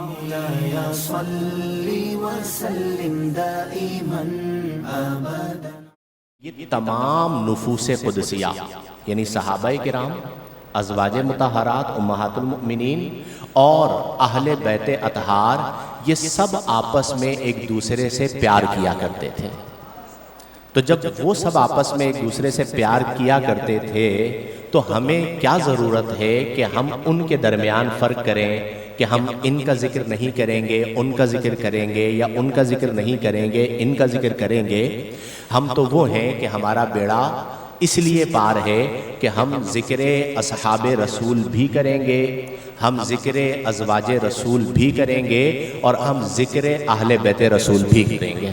مولاي صل وسلم دائما ابدا۔ یہ تمام نفوس قدسیہ یعنی صحابہ کرام، ازواج مطہرات، امہات المؤمنین اور اہل بیت اطہار، یہ سب آپس میں ایک دوسرے سے پیار کیا کرتے تھے۔ تو جب وہ سب آپس میں ایک دوسرے سے پیار کیا کرتے تھے تو ہمیں کیا ضرورت ہے کہ ہم ان کے درمیان فرق کریں کہ ہم ان کا ذکر نہیں کریں گے، ان کا ذکر کریں گے، یا ان کا ذکر نہیں کریں گے، ان کا ذکر کریں گے۔ ہم تو وہ ہیں کہ ہمارا بیڑا اس لیے پار ہے کہ ہم ذکر اصحاب رسول بھی کریں گے، ہم ذکر ازواج رسول بھی کریں گے، اور ہم ذکر اہل بیت رسول بھی کریں گے۔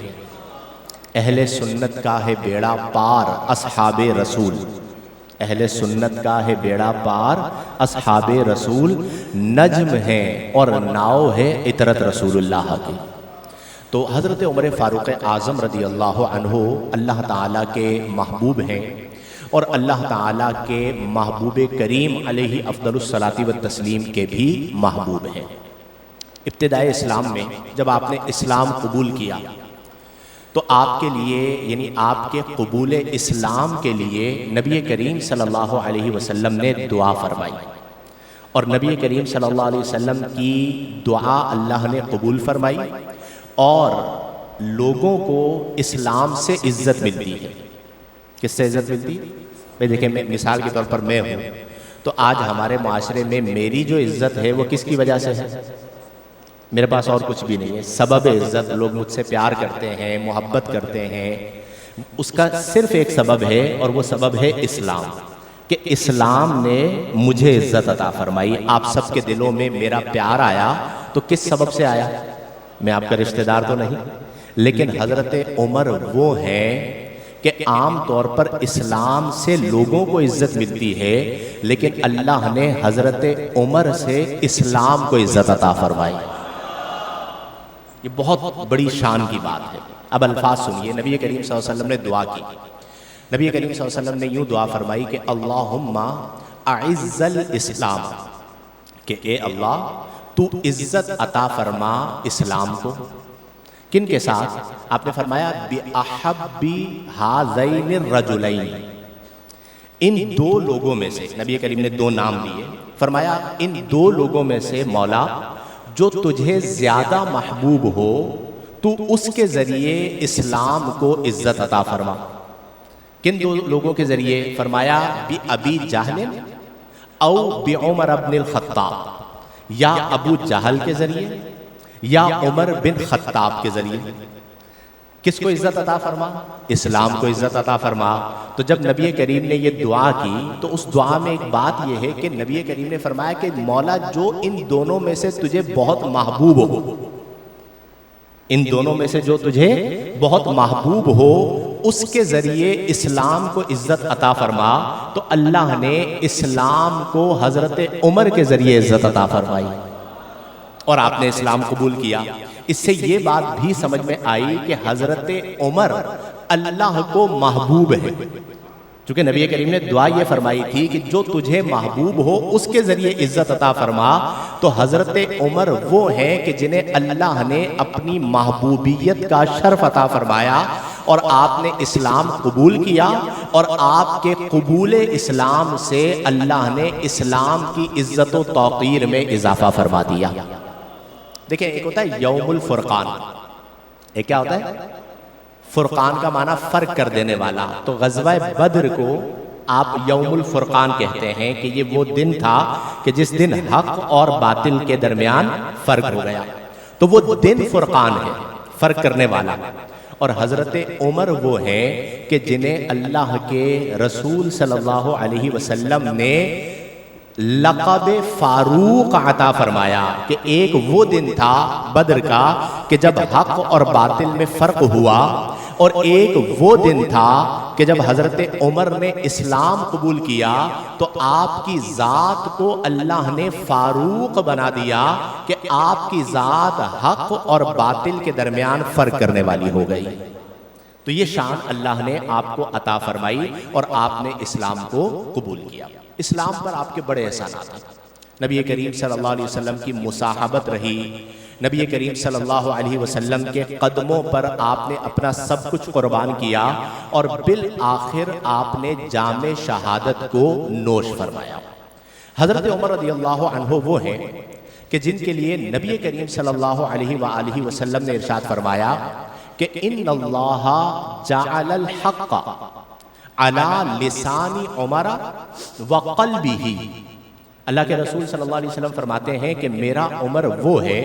اہل سنت کا ہے بیڑا پار اصحاب رسول، اہل سنت کا ہے بیڑا پار اصحاب رسول، نجم ہیں اور ناؤ ہے اطرت رسول اللہ کی۔ تو حضرت عمر فاروق اعظم رضی اللہ عنہ اللہ تعالیٰ کے محبوب ہیں، اور اللہ تعالیٰ کے محبوب کریم علیہ افضل الصلاۃ والتسلیم کے بھی محبوب ہیں۔ ابتدائے اسلام میں جب آپ نے اسلام قبول کیا تو آپ کے لیے یعنی آپ کے قبول اسلام کے لیے نبی کریم صلی اللہ علیہ وسلم نے دعا فرمائی، اور نبی کریم صلی اللہ علیہ وسلم کی دعا اللہ نے قبول فرمائی، اور لوگوں کو اسلام سے عزت ملتی ہے۔ کس سے عزت ملتی؟ بھئی دیکھیں، مثال کے طور پر میں ہوں تو آج ہمارے معاشرے میں میری جو عزت ہے وہ کس کی وجہ سے ہے؟ میرے پاس اور کچھ بھی نہیں ہے۔ سبب عزت، لوگ مجھ سے پیار کرتے ہیں، محبت کرتے ہیں، اس کا صرف ایک سبب ہے، اور وہ سبب ہے اسلام، کہ اسلام نے مجھے عزت عطا فرمائی۔ آپ سب کے دلوں میں میرا پیار آیا تو کس سبب سے آیا؟ میں آپ کا رشتہ دار تو نہیں، لیکن حضرت عمر وہ ہیں کہ عام طور پر اسلام سے لوگوں کو عزت ملتی ہے، لیکن اللہ نے حضرت عمر سے اسلام کو عزت عطا فرمائی۔ یہ بہت بڑی شان کی بات ہے۔ اب الفاظ سنیے، نبی کریم صلی اللہ علیہ وسلم نے دعا کی۔ نبی کریم صلی اللہ علیہ وسلم نے یوں دعا فرمائی کہ اللہم اعز الاسلام، کہ اے اللہ تو عزت عطا فرما اسلام کو۔ کن کے ساتھ؟ آپ نے فرمایا بِأَحَبِّ هَذَيْنِ الرَّجُلَيْنِ، ان دو لوگوں میں سے۔ نبی کریم نے دو نام لیے، فرمایا ان دو لوگوں میں سے مولا جو تجھے زیادہ محبوب ہو تو اس کے ذریعے اسلام کو عزت عطا فرما۔ کن دو لوگوں کے ذریعے؟ فرمایا بِأَبِي جَهْلٍ او بِعُمَرَ بْنِ الْخَطَّابِ، یا ابو جہل کے ذریعے یا عمر بن خطاب کے ذریعے۔ کس کو عزت عطا فرما؟ اسلام کو عزت عطا فرما۔ تو جب نبی کریم نے یہ دعا کی تو اس دعا میں ایک بات یہ ہے کہ نبی کریم نے فرمایا کہ مولا جو ان دونوں میں سے تجھے بہت محبوب ہو، ان دونوں میں سے جو تجھے بہت محبوب ہو، اس کے ذریعے اسلام کو عزت عطا فرما۔ تو اللہ نے اسلام کو حضرت عمر کے ذریعے عزت عطا فرمائی، اور آپ نے اسلام قبول کیا۔ اس سے یہ بات بھی سمجھ میں آئی کہ حضرت عمر اللہ کو محبوب ہے، چونکہ نبی کریم نے دعا یہ فرمائی تھی کہ جو تجھے محبوب ہو اس کے ذریعے عزت عطا فرما۔ تو حضرت عمر وہ ہیں کہ جنہیں اللہ نے اپنی محبوبیت کا شرف عطا فرمایا، اور آپ نے اسلام قبول کیا، اور آپ کے قبول اسلام سے اللہ نے اسلام کی عزت و توقیر میں اضافہ فرما دیا۔ دیکھیں، ایک ہوتا ہے یوم الفرقان، ایک کیا ہوتا ہے؟ فرقان کا معنی فرق کر دینے والا۔ تو غزوہ بدر کو آپ یوم الفرقان کہتے ہیں کہ یہ وہ دن تھا کہ جس دن حق اور باطل کے درمیان فرق ہو گیا، تو وہ دن فرقان ہے، فرق کرنے والا۔ اور حضرت عمر وہ ہیں کہ جنہیں اللہ کے رسول صلی اللہ علیہ وسلم نے لقب فاروق عطا فرمایا، کہ ایک وہ دن تھا بدر کا کہ جب حق اور باطل میں فرق ہوا، اور ایک وہ دن تھا کہ جب حضرت عمر نے اسلام قبول کیا تو آپ کی ذات کو اللہ نے فاروق بنا دیا کہ آپ کی ذات حق اور باطل کے درمیان فرق کرنے والی ہو گئی۔ تو یہ شان اللہ نے آپ کو عطا فرمائی اور آپ نے اسلام کو قبول کیا۔ اسلام پر آپ کے بڑے احسانات ہیں۔ نبی کریم صلی اللہ علیہ وسلم کی مصاحبت رہی، نبی کریم صلی اللہ علیہ وسلم کے قدموں پر آپ نے اپنا سب کچھ قربان کیا اور بالآخر آپ نے جام شہادت کو نوش فرمایا۔ حضرت عمر رضی اللہ عنہ وہ ہیں کہ جن کے لیے نبی کریم صلی اللہ علیہ وآلہ وسلم نے ارشاد فرمایا کہ ان اللہ جعل الحق علی لسان عمر وقلبہ۔ اللہ کے رسول صلی اللہ علیہ وسلم فرماتے ہیں کہ میرا عمر وہ ہے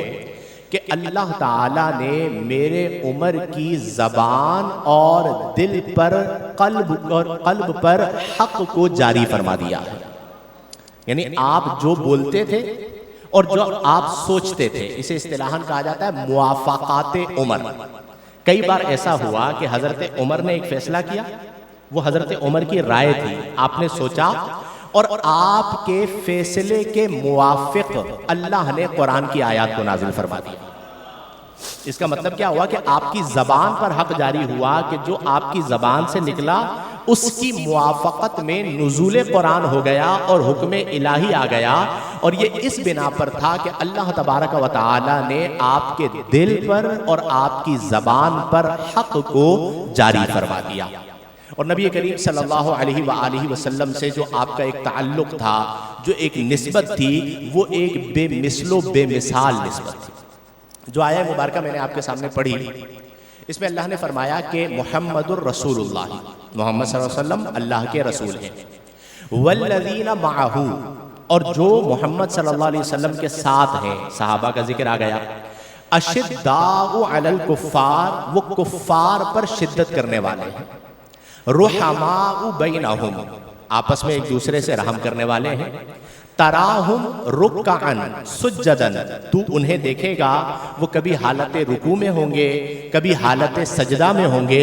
کہ اللہ تعالیٰ نے میرے عمر کی زبان اور دل پر قلب پر حق کو جاری فرما دیا ہے۔ یعنی آپ جو بولتے تھے اور جو آپ سوچتے تھے، اسے اصطلاحاً کہا جاتا ہے موافقات عمر۔ کئی بار ایسا ہوا کہ حضرت عمر نے ایک فیصلہ کیا، وہ حضرت عمر کی رائے تھی، آپ نے سوچا اور آپ کے فیصلے کے موافق اللہ نے قرآن کی آیات کو نازل فرما دیا۔ اس کا مطلب کیا ہوا کہ آپ کی زبان پر حق جاری ہوا کہ جو آپ کی زبان سے نکلا اس کی موافقت میں نزول قرآن ہو گیا اور حکم الہی آ گیا، اور یہ اس بنا پر تھا کہ اللہ تبارک و تعالی نے آپ کے دل پر اور آپ کی زبان پر حق کو جاری فرما دیا۔ اور نبی کریم صلی اللہ علیہ وآلہ وسلم سے جو آپ کا ایک تعلق تھا، جو ایک نسبت تھی، وہ ایک بے مثل و بے مثال نسبت تھی۔ جو آیہ مبارکہ میں نے آپ کے سامنے پڑھی، اس میں اللہ نے فرمایا کہ محمد الرسول اللہ، محمد صلی اللہ علیہ وسلم اللہ کے رسول ہیں، والذین معہ، اور جو محمد صلی اللہ علیہ وسلم کے ساتھ ہیں، صحابہ کا ذکر آ گیا، اشداء علی الکفار، وہ کفار پر شدت کرنے والے ہیں، رحماء بینہم، آپس میں ایک دوسرے سے رحم کرنے والے ہیں، تراہم رکعن سجدن، تو انہیں دیکھے گا وہ کبھی حالت رکوع میں ہوں گے، کبھی حالت سجدہ میں ہوں گے،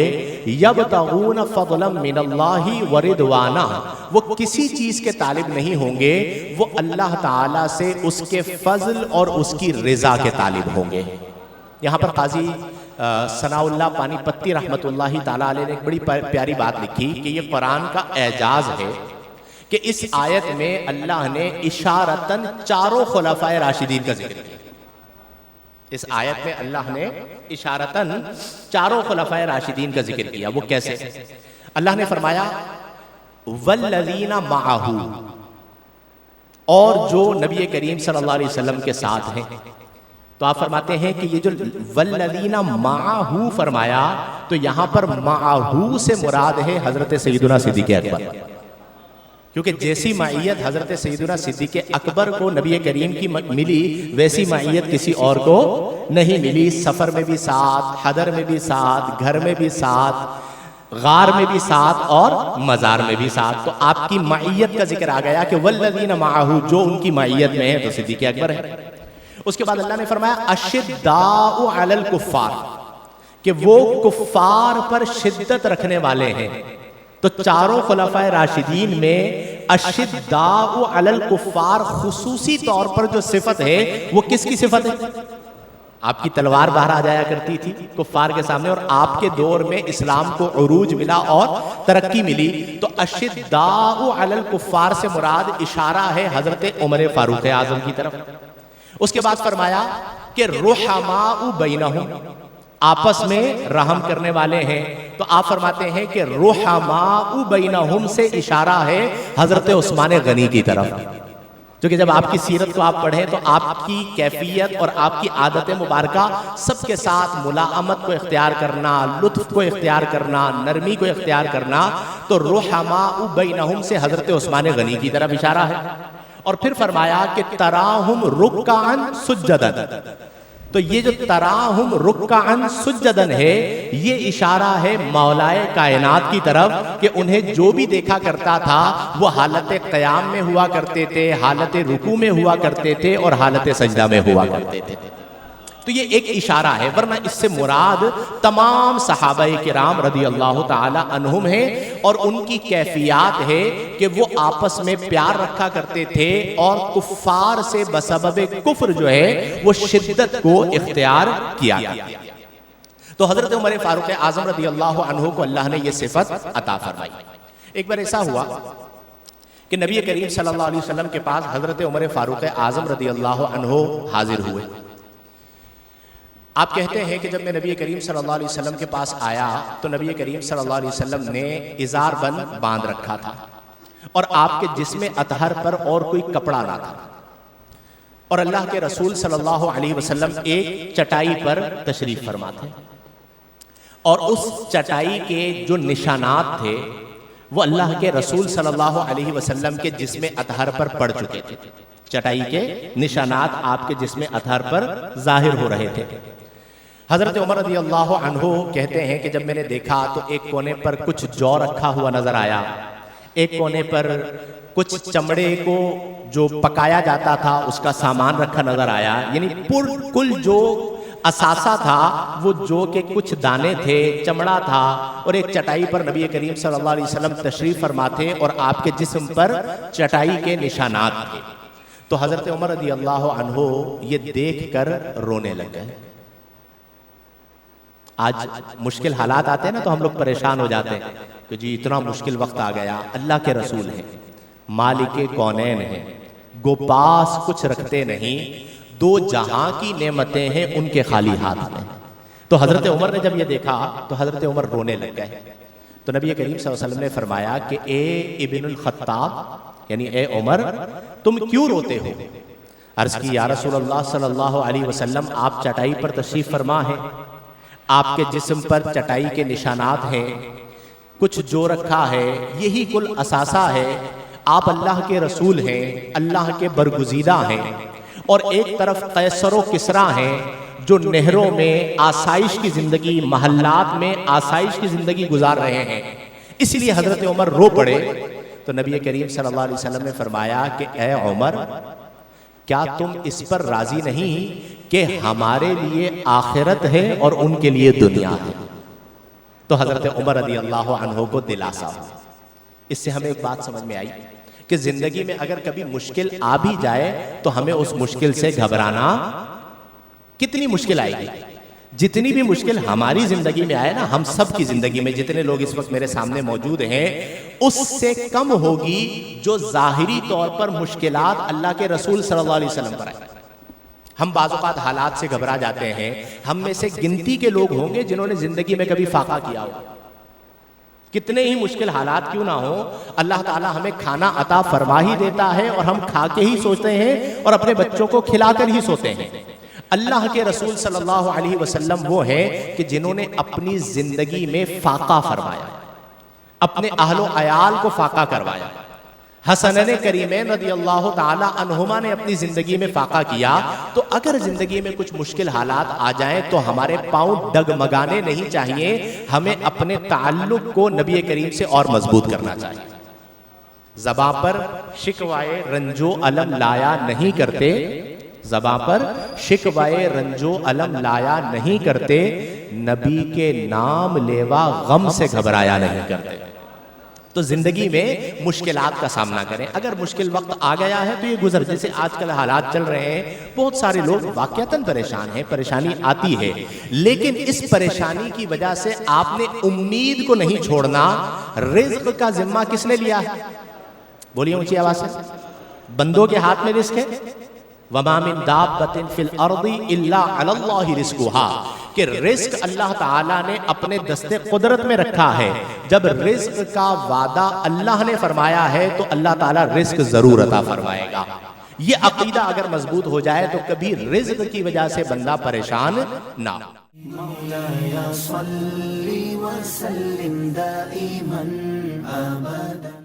یبتغون فضلا من اللہ ورضوانا، وہ کسی چیز کے طالب نہیں ہوں گے، وہ اللہ تعالیٰ سے اس کے فضل اور اس کی رضا کے طالب ہوں گے۔ یہاں پر قاضی ثناء اللہ پانی پتی رحمت اللہ تعالیٰ علیہ نے ایک بڑی پیاری بات لکھی کہ یہ قرآن کا اعجاز ہے کہ اس آیت میں اللہ نے اشارتاً چاروں خلفائے راشدین کا ذکر کیا۔ اس آیت میں اللہ نے اشارتاً چاروں خلفائے راشدین کا ذکر کیا۔ وہ کیسے؟ اللہ نے فرمایا والذین معہ، اور جو نبی کریم صلی اللہ علیہ وسلم کے ساتھ ہیں۔ تو آپ فرماتے ہیں کہ یہ جو والذین معہ فرمایا، تو یہاں پر معہ سے مراد ہے حضرت سیدنا صدیق اکبر، کیونکہ جیسی معیت حضرت سیدنا صدیق اکبر کو نبی کریم کی ملی، ویسی معیت کسی اور کو نہیں ملی۔ سفر میں بھی ساتھ، حضر میں بھی ساتھ، گھر میں بھی ساتھ، غار میں بھی ساتھ، اور مزار میں بھی ساتھ۔ تو آپ کی معیت کا ذکر آ گیا کہ والذین معہ، جو ان کی معیت میں ہے تو صدیق اکبر ہے۔ اس کے بعد اللہ نے فرمایا اشداء علی الکفار، کہ وہ کفار پر شدت رکھنے والے ہیں۔ تو چاروں خلفائے راشدین میں اشداء علی الکفار خصوصی طور پر جو صفت ہے وہ کس کی صفت ہے؟ آپ کی تلوار باہر آ جایا کرتی تھی کفار کے سامنے، اور آپ کے دور میں اسلام کو عروج ملا اور ترقی ملی۔ تو اشداء علی الکفار سے مراد اشارہ ہے حضرت عمر فاروق اعظم کی طرف۔ اس کے بعد فرمایا کہ رحماء بینہم، آپس میں رحم کرنے والے ہیں۔ تو آپ فرماتے ہیں کہ رحماء بینہم سے اشارہ ہے حضرت عثمان غنی کی طرف، کیونکہ جب آپ کی سیرت کو آپ پڑھیں تو آپ کی کیفیت اور آپ کی عادت مبارکہ سب کے ساتھ ملاءمت کو اختیار کرنا، لطف کو اختیار کرنا، نرمی کو اختیار کرنا، تو رحماء بینہم سے حضرت عثمان غنی کی طرف اشارہ ہے۔ اور پھر فرمایا کہ تراہم رکعن سجدن، تو یہ جو تراہم رکعن سجدن ہے یہ اشارہ ہے مولائے کائنات کی طرف کہ انہیں جو بھی دیکھا کرتا تھا وہ حالت قیام میں ہوا کرتے تھے، حالت رکوع میں ہوا کرتے تھے، اور حالت سجدہ میں ہوا کرتے تھے۔ تو یہ ایک اشارہ ہے، ورنہ اس سے مراد تمام صحابہ کرام رضی اللہ تعالی عنہم ہیں، اور ان کی کیفیات ہے کہ وہ آپس میں پیار رکھا کرتے تھے، اور کفار سے بسبب کفر جو ہے وہ شدت کو اختیار کیا گیا۔ تو حضرت عمر فاروق اعظم رضی اللہ عنہ کو اللہ نے یہ صفت عطا فرمائی۔ ایک بار ایسا ہوا کہ نبی کریم صلی اللہ علیہ وسلم کے پاس حضرت عمر فاروق اعظم رضی اللہ عنہ حاضر ہوئے. آپ کہتے ہیں کہ جب میں نبی کریم صلی اللہ علیہ وسلم کے پاس آیا تو نبی کریم صلی اللہ علیہ وسلم نے ازار بند باندھ رکھا تھا اور آپ کے جسم اطہر پر اور کوئی کپڑا نہ تھا، اور اللہ کے رسول صلی اللہ علیہ وسلم ایک چٹائی پر تشریف فرما تھے، اور اس چٹائی کے جو نشانات تھے وہ اللہ کے رسول صلی اللہ علیہ وسلم کے جسم اطہر پر پڑ چکے تھے. چٹائی کے نشانات آپ کے جسم اطہر پر ظاہر ہو رہے تھے. حضرت عمر رضی اللہ عنہ کہتے ہیں کہ جب میں نے دیکھا تو ایک کونے پر کچھ جو رکھا ہوا نظر آیا، ایک کونے پر کچھ چمڑے کو جو پکایا جاتا تھا اس کا سامان رکھا نظر آیا، یعنی کل جو اثاثہ تھا وہ جو کہ کچھ دانے تھے، چمڑا تھا، اور ایک چٹائی پر نبی کریم صلی اللہ علیہ وسلم تشریف فرما تھے اور آپ کے جسم پر چٹائی کے نشانات تھے. تو حضرت عمر رضی اللہ عنہ یہ دیکھ کر رونے لگ گئے. آج مشکل حالات آتے ہیں نا تو ہم لوگ پریشان ہو جاتے ہیں کہ جی اتنا مشکل وقت آ گیا. اللہ کے رسول ہیں، مالک کونین ہیں، گو پاس کچھ رکھتے نہیں، دو جہاں کی نعمتیں ہیں ان کے خالی ہاتھ میں. تو حضرت عمر نے جب یہ دیکھا تو حضرت عمر رونے لگ گئے. تو نبی کریم صلی اللہ علیہ وسلم نے فرمایا کہ اے ابن الخطاب، یعنی اے عمر، تم کیوں روتے ہو؟ عرض کی یا رسول اللہ صلی اللہ علیہ وسلم، آپ چٹائی پر تشریف فرما ہیں، آپ کے جسم پر چٹائی کے نشانات ہیں، کچھ جو رکھا ہے یہی کل اثاثہ ہے. آپ اللہ کے رسول ہیں، اللہ کے برگزیدہ ہیں، اور ایک طرف قیصر و کسریٰ ہیں جو نہروں میں آسائش کی زندگی، محلات میں آسائش کی زندگی گزار رہے ہیں. اس لیے حضرت عمر رو پڑے. تو نبی کریم صلی اللہ علیہ وسلم نے فرمایا کہ اے عمر، کیا تم اس پر راضی نہیں کہ ہمارے لیے آخرت ہے اور ان کے لیے دنیا ہے؟ تو حضرت عمر رضی اللہ عنہ کو دلاسا ہوا. اس سے ہمیں ایک بات سمجھ میں آئی کہ زندگی میں اگر کبھی مشکل آ بھی جائے تو ہمیں اس مشکل سے گھبرانا، کتنی مشکل آئے گی، جتنی بھی مشکل ہماری زندگی میں آئے نا، ہم سب کی زندگی میں جتنے لوگ اس وقت میرے سامنے موجود ہیں، اس سے کم ہوگی جو ظاہری طور پر مشکلات اللہ کے رسول صلی اللہ علیہ وسلم پر آئے. ہم بعض اوقات حالات سے گھبرا جاتے ہیں. ہم میں سے گنتی کے لوگ ہوں گے جنہوں نے زندگی میں کبھی فاقہ کیا ہو. کتنے ہی مشکل حالات کیوں نہ ہوں، اللہ تعالیٰ ہمیں کھانا عطا فرما ہی دیتا ہے اور ہم کھا کے ہی سوتے ہیں اور اپنے بچوں کو کھلا کر ہی سوتے ہیں. اللہ کے رسول صلی اللہ علیہ وسلم وہ ہیں کہ جنہوں نے اپنی زندگی میں فاقہ فرمایا، اپنے اہل و عیال کو فاقہ کروایا. حسنین کریمین رضی اللہ تعالی عنہما نے اپنی زندگی میں فاقہ کیا. تو اگر زندگی میں کچھ مشکل حالات آ جائیں تو ہمارے پاؤں ڈگمگانے نہیں چاہیے، ہمیں اپنے تعلق کو نبی کریم سے اور مضبوط کرنا چاہیے. زباں پر شکوائے رنجو علم لایا نہیں کرتے، زباں پر شکوائے رنجو علم لایا نہیں کرتے، نبی کے نام لیوا غم سے گھبرایا نہیں کرتے. تو زندگی میں مشکلات کا سامنا کریں. اگر مشکل وقت آ گیا ہے تو یہ گزر، جیسے آج کل حالات چل رہے ہیں، بہت سارے لوگ واقعتاً پریشان ہیں، پریشانی آتی ہے، لیکن اس پریشانی کی وجہ سے آپ نے امید کو نہیں چھوڑنا. رزق کا ذمہ کس نے لیا ہے؟ بولیے اونچی آواز سے. بندوں کے ہاتھ میں رزق ہے. وَمَا مِن دَابَّةٍ فِي الْأَرْضِ إِلَّا عَلَى اللَّهِ رِزْقُهَا، کہ رزق اللہ تعالیٰ نے اپنے دستے قدرت میں رکھا ہے. جب رزق کا وعدہ اللہ نے فرمایا ہے تو اللہ تعالیٰ رزق ضرور عطا فرمائے گا. یہ عقیدہ اگر مضبوط ہو جائے تو کبھی رزق کی وجہ سے بندہ پریشان نہ ہو. مولاي صل وسلم دائما أبدا